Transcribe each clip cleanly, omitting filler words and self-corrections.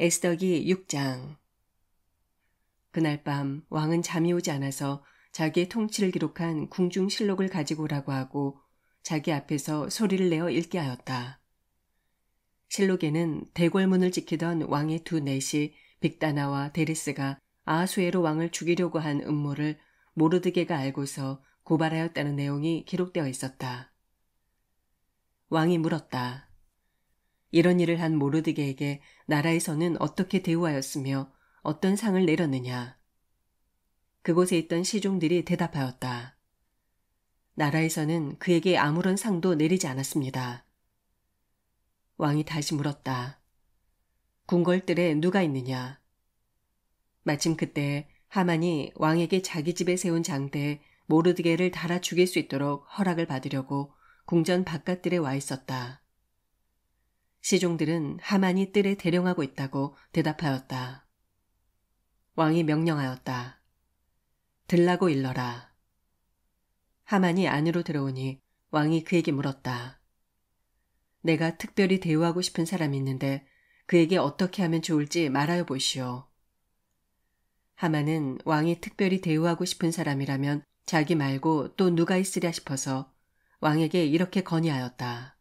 에스더기 6장. 그날 밤 왕은 잠이 오지 않아서 자기의 통치를 기록한 궁중실록을 가지고 오라고 하고 자기 앞에서 소리를 내어 읽게 하였다. 실록에는 대궐문을 지키던 왕의 두 넷이 빅다나와 데리스가 아하수에로 왕을 죽이려고 한 음모를 모르드게가 알고서 고발하였다는 내용이 기록되어 있었다. 왕이 물었다. 이런 일을 한 모르드게에게 나라에서는 어떻게 대우하였으며 어떤 상을 내렸느냐. 그곳에 있던 시종들이 대답하였다. 나라에서는 그에게 아무런 상도 내리지 않았습니다. 왕이 다시 물었다. 궁궐들에 누가 있느냐. 마침 그때 하만이 왕에게 자기 집에 세운 장대에 모르드게를 달아 죽일 수 있도록 허락을 받으려고 궁전 바깥들에 와 있었다. 시종들은 하만이 뜰에 대령하고 있다고 대답하였다. 왕이 명령하였다. 들라고 일러라. 하만이 안으로 들어오니 왕이 그에게 물었다. 내가 특별히 대우하고 싶은 사람이 있는데 그에게 어떻게 하면 좋을지 말하여 보시오. 하만은 왕이 특별히 대우하고 싶은 사람이라면 자기 말고 또 누가 있으랴 싶어서 왕에게 이렇게 건의하였다.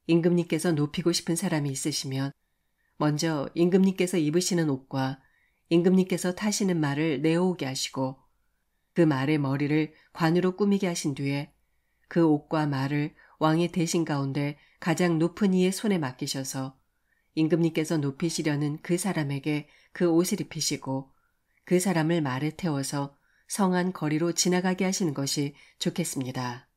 임금님께서 높이고 싶은 사람이 있으시면 먼저 임금님께서 입으시는 옷과 임금님께서 타시는 말을 내어오게 하시고 그 말의 머리를 관으로 꾸미게 하신 뒤에 그 옷과 말을 왕의 대신 가운데 가장 높은 이의 손에 맡기셔서 임금님께서 높이시려는 그 사람에게 그 옷을 입히시고 그 사람을 말에 태워서 성안 거리로 지나가게 하시는 것이 좋겠습니다.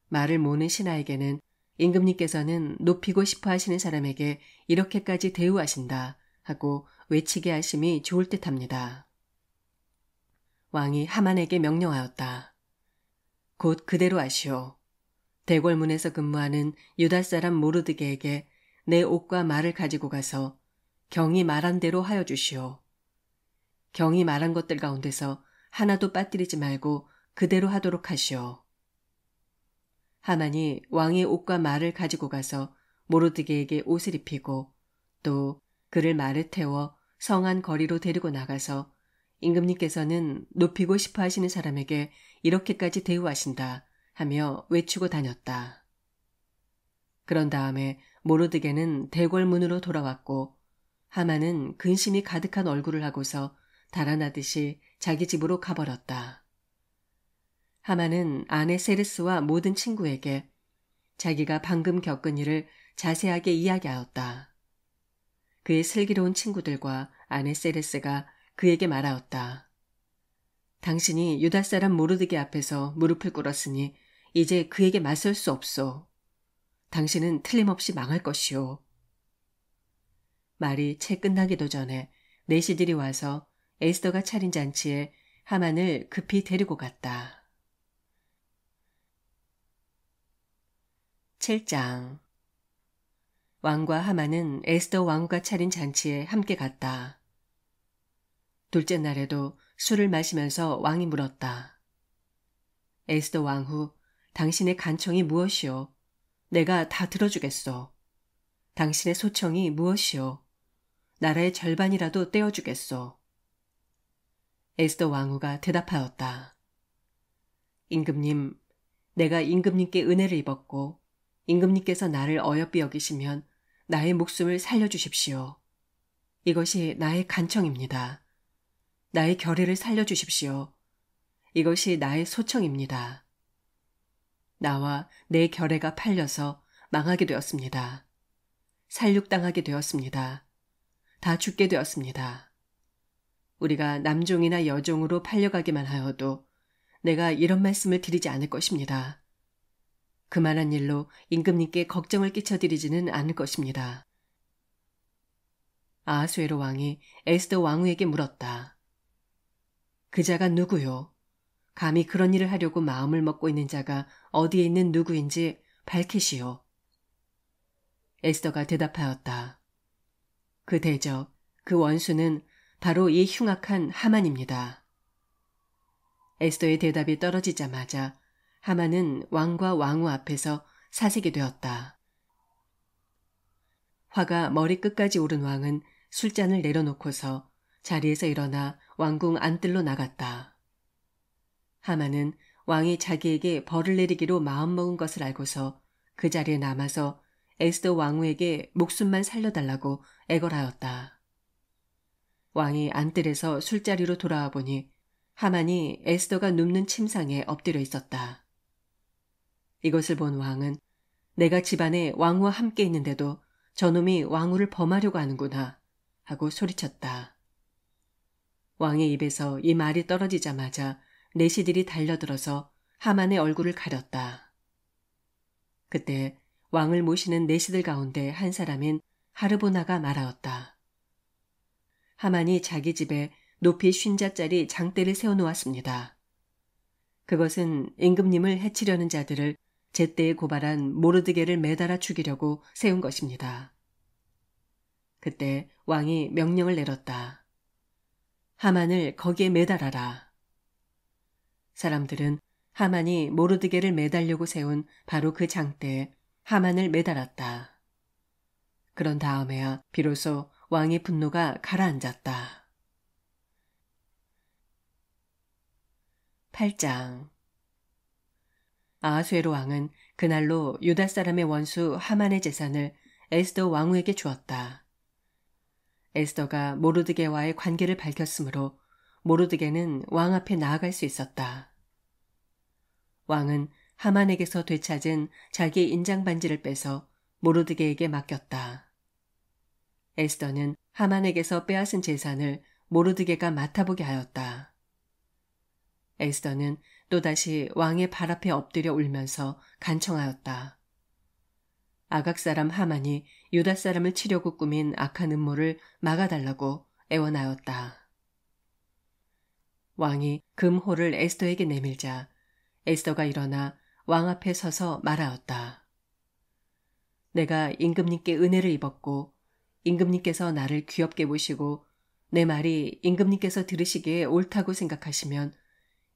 말을 모는 신하에게는 임금님께서는 높이고 싶어 하시는 사람에게 이렇게까지 대우하신다 하고 외치게 하심이 좋을 듯합니다. 왕이 하만에게 명령하였다. 곧 그대로 하시오. 대궐문에서 근무하는 유다 사람 모르드게에게 내 옷과 말을 가지고 가서 경이 말한 대로 하여 주시오. 경이 말한 것들 가운데서 하나도 빠뜨리지 말고 그대로 하도록 하시오. 하만이 왕의 옷과 말을 가지고 가서 모르드게에게 옷을 입히고 또 그를 말에 태워 성안 거리로 데리고 나가서 임금님께서는 높이고 싶어 하시는 사람에게 이렇게까지 대우하신다 하며 외치고 다녔다. 그런 다음에 모르드게는 대궐문으로 돌아왔고 하만은 근심이 가득한 얼굴을 하고서 달아나듯이 자기 집으로 가버렸다. 하만은 아내 세르스와 모든 친구에게 자기가 방금 겪은 일을 자세하게 이야기하였다. 그의 슬기로운 친구들과 아내 세르스가 그에게 말하였다. 당신이 유다 사람 모르드게 앞에서 무릎을 꿇었으니 이제 그에게 맞설 수 없소. 당신은 틀림없이 망할 것이오. 말이 채 끝나기도 전에 내시들이 와서 에스더가 차린 잔치에 하만을 급히 데리고 갔다. 7장. 왕과 하만은 에스더 왕후가 차린 잔치에 함께 갔다. 둘째 날에도 술을 마시면서 왕이 물었다. 에스더 왕후, 당신의 간청이 무엇이오? 내가 다 들어주겠소. 당신의 소청이 무엇이오? 나라의 절반이라도 떼어주겠소. 에스더 왕후가 대답하였다. 임금님, 내가 임금님께 은혜를 입었고 임금님께서 나를 어여삐 여기시면 나의 목숨을 살려주십시오. 이것이 나의 간청입니다. 나의 결의를 살려주십시오. 이것이 나의 소청입니다. 나와 내 결의가 팔려서 망하게 되었습니다. 살육당하게 되었습니다. 다 죽게 되었습니다. 우리가 남종이나 여종으로 팔려가기만 하여도 내가 이런 말씀을 드리지 않을 것입니다. 그만한 일로 임금님께 걱정을 끼쳐드리지는 않을 것입니다. 아하수에로 왕이 에스더 왕후에게 물었다. 그 자가 누구요? 감히 그런 일을 하려고 마음을 먹고 있는 자가 어디에 있는 누구인지 밝히시오. 에스더가 대답하였다. 그 대적, 그 원수는 바로 이 흉악한 하만입니다. 에스더의 대답이 떨어지자마자 하만은 왕과 왕후 앞에서 사색이 되었다. 화가 머리 끝까지 오른 왕은 술잔을 내려놓고서 자리에서 일어나 왕궁 안뜰로 나갔다. 하만은 왕이 자기에게 벌을 내리기로 마음먹은 것을 알고서 그 자리에 남아서 에스더 왕후에게 목숨만 살려달라고 애걸하였다. 왕이 안뜰에서 술자리로 돌아와 보니 하만이 에스더가 눕는 침상에 엎드려 있었다. 이것을 본 왕은 내가 집안에 왕후와 함께 있는데도 저놈이 왕후를 범하려고 하는구나 하고 소리쳤다. 왕의 입에서 이 말이 떨어지자마자 내시들이 달려들어서 하만의 얼굴을 가렸다. 그때 왕을 모시는 내시들 가운데 한 사람인 하르보나가 말하였다. 하만이 자기 집에 높이 50자짜리 장대를 세워놓았습니다. 그것은 임금님을 해치려는 자들을 제때에 고발한 모르드게를 매달아 죽이려고 세운 것입니다. 그때 왕이 명령을 내렸다. 하만을 거기에 매달아라. 사람들은 하만이 모르드게를 매달려고 세운 바로 그 장대에 하만을 매달았다. 그런 다음에야 비로소 왕의 분노가 가라앉았다. 8장. 아하수에로 왕은 그날로 유다 사람의 원수 하만의 재산을 에스더 왕후에게 주었다. 에스더가 모르드게와의 관계를 밝혔으므로 모르드게는 왕 앞에 나아갈 수 있었다. 왕은 하만에게서 되찾은 자기의 인장반지를 빼서 모르드게에게 맡겼다. 에스더는 하만에게서 빼앗은 재산을 모르드게가 맡아보게 하였다. 에스더는 또다시 왕의 발 앞에 엎드려 울면서 간청하였다. 아각 사람 하만이 유다 사람을 치려고 꾸민 악한 음모를 막아달라고 애원하였다. 왕이 금호를 에스더에게 내밀자 에스더가 일어나 왕 앞에 서서 말하였다. 내가 임금님께 은혜를 입었고 임금님께서 나를 귀엽게 보시고 내 말이 임금님께서 들으시기에 옳다고 생각하시면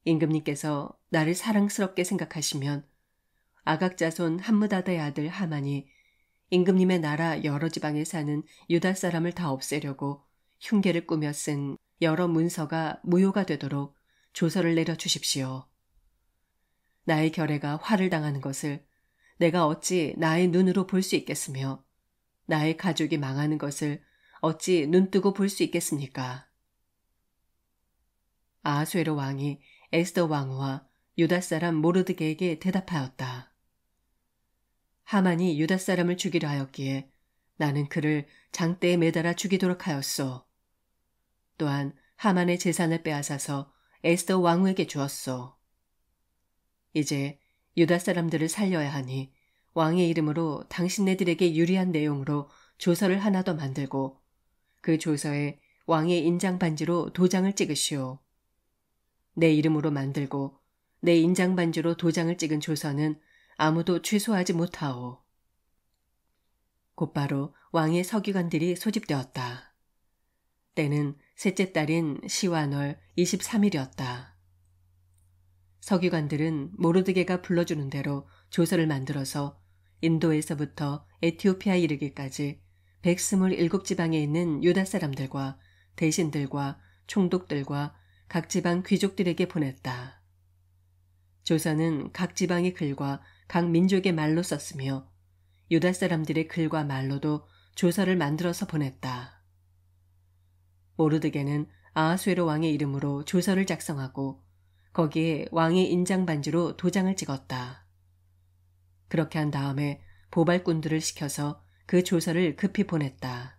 임금님께서 나를 사랑스럽게 생각하시면 아각 자손 함므다다의 아들 하만이 임금님의 나라 여러 지방에 사는 유다 사람을 다 없애려고 흉계를 꾸며 쓴 여러 문서가 무효가 되도록 조서를 내려주십시오. 나의 결애가 화를 당하는 것을 내가 어찌 나의 눈으로 볼 수 있겠으며 나의 가족이 망하는 것을 어찌 눈뜨고 볼 수 있겠습니까? 아하수에로 왕이 에스더 왕후와 유다 사람 모르드게에게 대답하였다. 하만이 유다 사람을 죽이려 하였기에 나는 그를 장대에 매달아 죽이도록 하였소. 또한 하만의 재산을 빼앗아서 에스더 왕후에게 주었소. 이제 유다 사람들을 살려야 하니 왕의 이름으로 당신네들에게 유리한 내용으로 조서를 하나 더 만들고 그 조서에 왕의 인장 반지로 도장을 찍으시오. 내 이름으로 만들고 내 인장 반지로 도장을 찍은 조서는 아무도 취소하지 못하오. 곧바로 왕의 서기관들이 소집되었다. 때는 셋째 달인 시완월 23일이었다. 서기관들은 모르드게가 불러주는 대로 조서를 만들어서 인도에서부터 에티오피아에 이르기까지 127지방에 있는 유다 사람들과 대신들과 총독들과 각 지방 귀족들에게 보냈다. 조서는 각 지방의 글과 각 민족의 말로 썼으며 유다 사람들의 글과 말로도 조서를 만들어서 보냈다. 모르드게는 아하수에로 왕의 이름으로 조서를 작성하고 거기에 왕의 인장 반지로 도장을 찍었다. 그렇게 한 다음에 보발꾼들을 시켜서 그 조서를 급히 보냈다.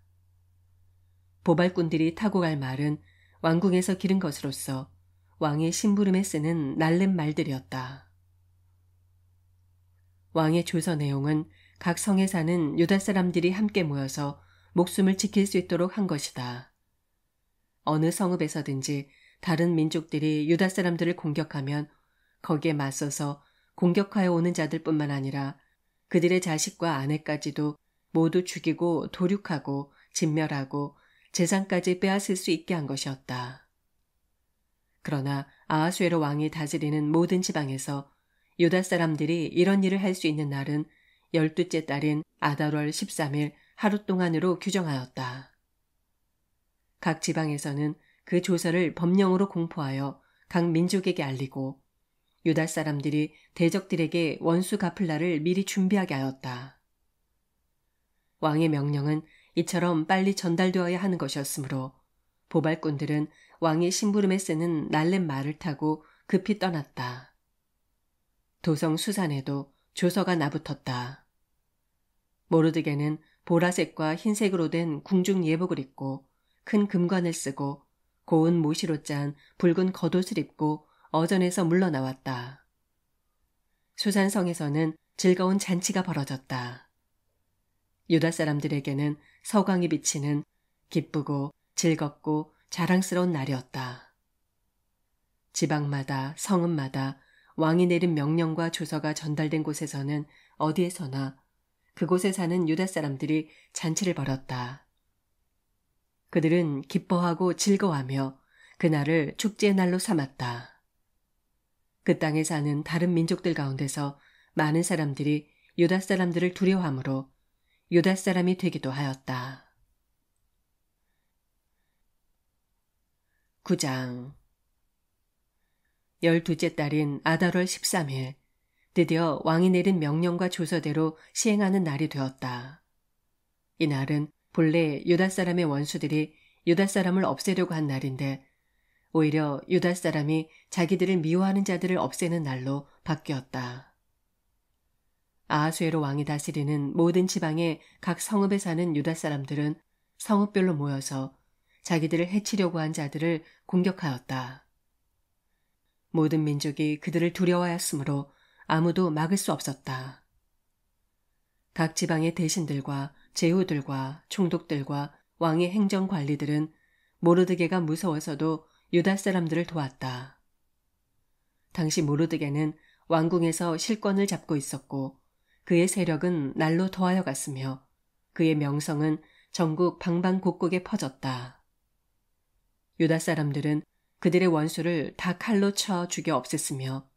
보발꾼들이 타고 갈 말은 왕궁에서 기른 것으로서 왕의 심부름에 쓰는 날름 말들이었다. 왕의 조서 내용은 각 성에 사는 유다 사람들이 함께 모여서 목숨을 지킬 수 있도록 한 것이다. 어느 성읍에서든지 다른 민족들이 유다 사람들을 공격하면 거기에 맞서서 공격하여 오는 자들뿐만 아니라 그들의 자식과 아내까지도 모두 죽이고 도륙하고 진멸하고 재산까지 빼앗을 수 있게 한 것이었다. 그러나 아하수에로 왕이 다스리는 모든 지방에서 유다 사람들이 이런 일을 할 수 있는 날은 12째 달인 아달월 13일 하루 동안으로 규정하였다. 각 지방에서는 그 조서를 법령으로 공포하여 각 민족에게 알리고 유다 사람들이 대적들에게 원수 갚을 날을 미리 준비하게 하였다. 왕의 명령은 이처럼 빨리 전달되어야 하는 것이었으므로 보발꾼들은 왕의 심부름에 쓰는 날랜 말을 타고 급히 떠났다. 도성 수산에도 조서가 나붙었다. 모르드게는 보라색과 흰색으로 된 궁중 예복을 입고 큰 금관을 쓰고 고운 모시로 짠 붉은 겉옷을 입고 어전에서 물러나왔다. 수산성에서는 즐거운 잔치가 벌어졌다. 유다 사람들에게는 서광이 비치는 기쁘고 즐겁고 자랑스러운 날이었다. 지방마다 성읍마다 왕이 내린 명령과 조서가 전달된 곳에서는 어디에서나 그곳에 사는 유다 사람들이 잔치를 벌였다. 그들은 기뻐하고 즐거워하며 그날을 축제의 날로 삼았다. 그 땅에 사는 다른 민족들 가운데서 많은 사람들이 유다 사람들을 두려워하므로 유다 사람이 되기도 하였다. 9장 12째 달인 아달월 13일 드디어 왕이 내린 명령과 조서대로 시행하는 날이 되었다. 이 날은 본래 유다 사람의 원수들이 유다 사람을 없애려고 한 날인데 오히려 유다 사람이 자기들을 미워하는 자들을 없애는 날로 바뀌었다. 아하수에로 왕이 다스리는 모든 지방의 각 성읍에 사는 유다 사람들은 성읍별로 모여서 자기들을 해치려고 한 자들을 공격하였다. 모든 민족이 그들을 두려워하였으므로 아무도 막을 수 없었다. 각 지방의 대신들과 제후들과 총독들과 왕의 행정관리들은 모르드게가 무서워서도 유다 사람들을 도왔다. 당시 모르드게는 왕궁에서 실권을 잡고 있었고 그의 세력은 날로 더하여 갔으며 그의 명성은 전국 방방곡곡에 퍼졌다. 유다 사람들은 그들의 원수를 다 칼로 쳐 죽여 없앴으며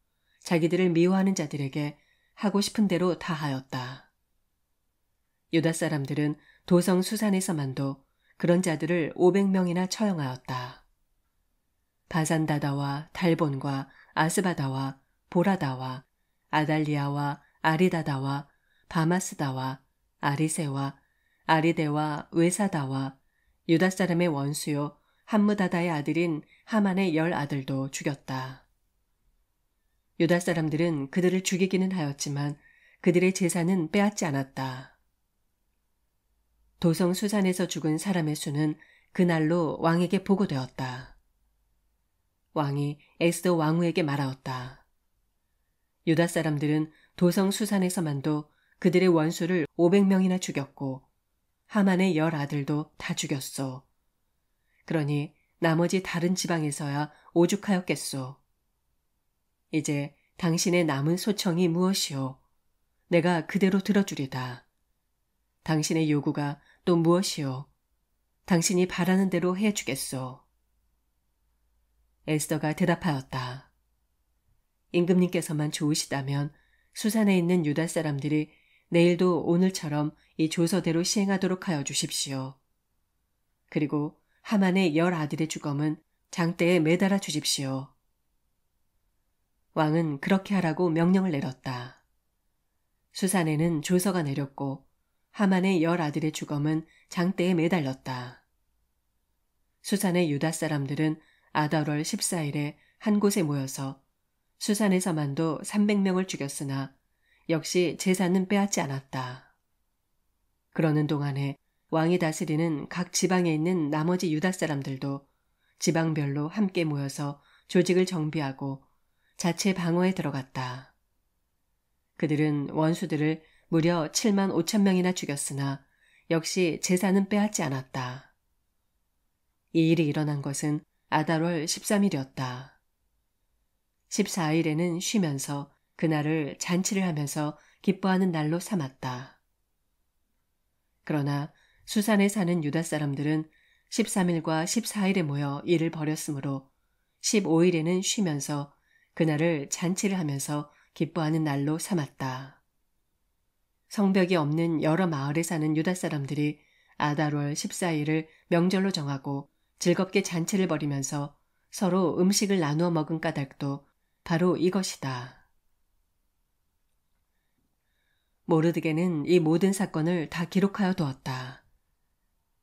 자기들을 미워하는 자들에게 하고 싶은 대로 다 하였다. 유다 사람들은 도성 수산에서만도 그런 자들을 500명이나 처형하였다. 바산다다와 달본과 아스바다와 보라다와 아달리아와 아리다다와 바마스다와 아리세와 아리데와 외사다와 유다 사람의 원수요 함무다다의 아들인 하만의 10 아들도 죽였다. 유다 사람들은 그들을 죽이기는 하였지만 그들의 재산은 빼앗지 않았다. 도성 수산에서 죽은 사람의 수는 그날로 왕에게 보고되었다. 왕이 에스더 왕후에게 말하였다. 유다 사람들은 도성 수산에서만도 그들의 원수를 500명이나 죽였고 하만의 10 아들도 다 죽였소. 그러니 나머지 다른 지방에서야 오죽하였겠소. 이제 당신의 남은 소청이 무엇이오? 내가 그대로 들어주리다. 당신의 요구가 또 무엇이오? 당신이 바라는 대로 해주겠소. 에스더가 대답하였다. 임금님께서만 좋으시다면 수산에 있는 유다 사람들이 내일도 오늘처럼 이 조서대로 시행하도록 하여 주십시오. 그리고 하만의 10 아들의 주검은 장대에 매달아 주십시오. 왕은 그렇게 하라고 명령을 내렸다. 수산에는 조서가 내렸고 하만의 10 아들의 주검은 장대에 매달렸다. 수산의 유다 사람들은 아달월 14일에 한 곳에 모여서 수산에서만도 300명을 죽였으나 역시 재산은 빼앗지 않았다. 그러는 동안에 왕이 다스리는 각 지방에 있는 나머지 유다 사람들도 지방별로 함께 모여서 조직을 정비하고 자체 방어에 들어갔다. 그들은 원수들을 무려 7만 5천 명이나 죽였으나 역시 재산은 빼앗지 않았다. 이 일이 일어난 것은 아달월 13일이었다. 14일에는 쉬면서 그날을 잔치를 하면서 기뻐하는 날로 삼았다. 그러나 수산에 사는 유다 사람들은 13일과 14일에 모여 일을 벌였으므로 15일에는 쉬면서 그날을 잔치를 하면서 기뻐하는 날로 삼았다. 성벽이 없는 여러 마을에 사는 유다 사람들이 아달월 14일을 명절로 정하고 즐겁게 잔치를 벌이면서 서로 음식을 나누어 먹은 까닭도 바로 이것이다. 모르드게는 이 모든 사건을 다 기록하여 두었다.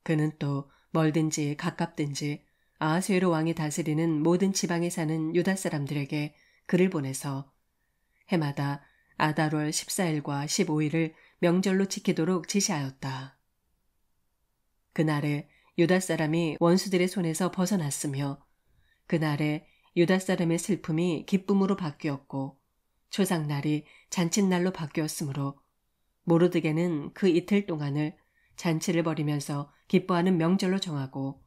그는 또 멀든지 가깝든지 아하수에로 왕이 다스리는 모든 지방에 사는 유다 사람들에게 글을 보내서 해마다 아달월 14일과 15일을 명절로 지키도록 지시하였다. 그날에 유다 사람이 원수들의 손에서 벗어났으며 그날에 유다 사람의 슬픔이 기쁨으로 바뀌었고 초상날이 잔칫날로 바뀌었으므로 모르드게는 그 이틀 동안을 잔치를 벌이면서 기뻐하는 명절로 정하고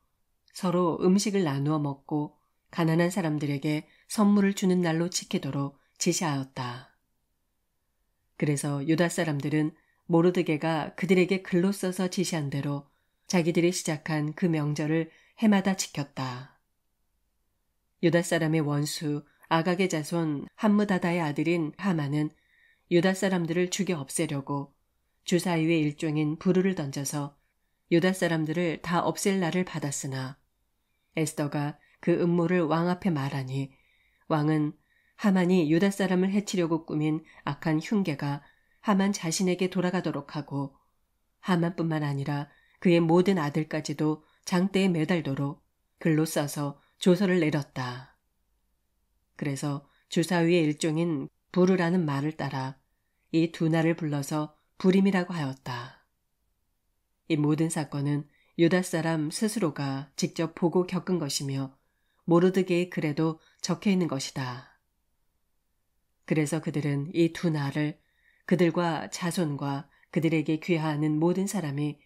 서로 음식을 나누어 먹고 가난한 사람들에게 선물을 주는 날로 지키도록 지시하였다. 그래서 유다 사람들은 모르드게가 그들에게 글로 써서 지시한 대로 자기들이 시작한 그 명절을 해마다 지켰다. 유다 사람의 원수 아각의 자손 함므다다의 아들인 하만은 유다 사람들을 죽여 없애려고 주사위의 일종인 부르를 던져서 유다 사람들을 다 없앨 날을 받았으나 에스더가 그 음모를 왕 앞에 말하니 왕은 하만이 유다 사람을 해치려고 꾸민 악한 흉계가 하만 자신에게 돌아가도록 하고 하만뿐만 아니라 그의 모든 아들까지도 장대에 매달도록 글로 써서 조서를 내렸다. 그래서 주사위의 일종인 부르라는 말을 따라 이 두 날을 불러서 부림이라고 하였다. 이 모든 사건은 유다 사람 스스로가 직접 보고 겪은 것이며 모르드게의 글에도 적혀 있는 것이다. 그래서 그들은 이 두 날을 그들과 자손과 그들에게 귀하하는 모든 사람이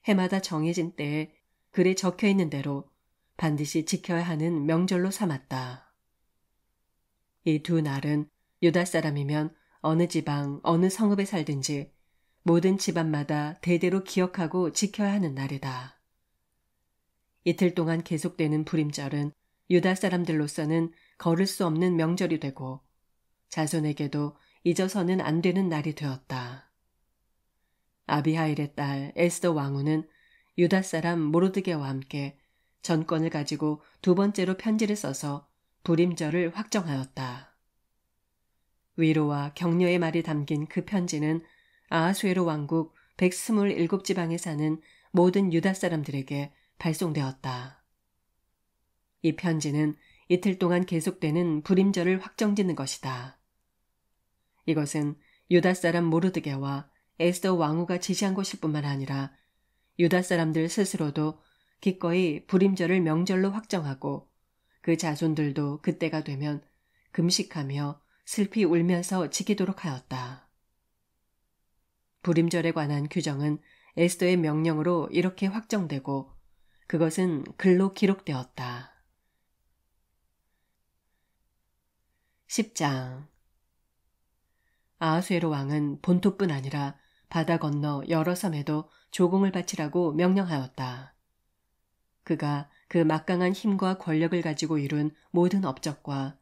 해마다 정해진 때에 글에 적혀 있는 대로 반드시 지켜야 하는 명절로 삼았다. 이 두 날은 유다 사람이면 어느 지방, 어느 성읍에 살든지 모든 집안마다 대대로 기억하고 지켜야 하는 날이다. 이틀 동안 계속되는 부림절은 유다 사람들로서는 거를 수 없는 명절이 되고 자손에게도 잊어서는 안 되는 날이 되었다. 아비하일의 딸 에스더 왕후는 유다 사람 모르드게와 함께 전권을 가지고 두 번째로 편지를 써서 부림절을 확정하였다. 위로와 격려의 말이 담긴 그 편지는 아하수에로 왕국 127지방에 사는 모든 유다 사람들에게 발송되었다. 이 편지는 이틀 동안 계속되는 부림절을 확정짓는 것이다. 이것은 유다 사람 모르드게와 에스더 왕후가 지시한 것일 뿐만 아니라 유다 사람들 스스로도 기꺼이 부림절을 명절로 확정하고 그 자손들도 그때가 되면 금식하며 슬피 울면서 지키도록 하였다. 부림절에 관한 규정은 에스더의 명령으로 이렇게 확정되고 그것은 글로 기록되었다. 10장 아하수에로 왕은 본토뿐 아니라 바다 건너 여러 섬에도 조공을 바치라고 명령하였다. 그가 그 막강한 힘과 권력을 가지고 이룬 모든 업적과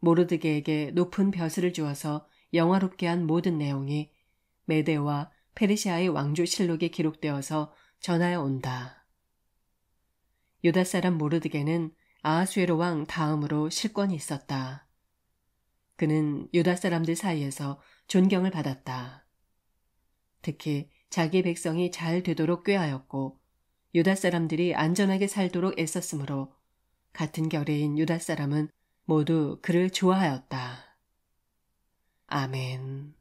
모르드게에게 높은 벼슬을 주어서 영화롭게 한 모든 내용이 메데와 페르시아의 왕조실록에 기록되어서 전하여 온다. 유다 사람 모르드게는 아하수에로 왕 다음으로 실권이 있었다. 그는 유다 사람들 사이에서 존경을 받았다. 특히 자기 백성이 잘 되도록 꾀하였고 유다 사람들이 안전하게 살도록 애썼으므로 같은 결의인 유다 사람은 모두 그를 좋아하였다. 아멘.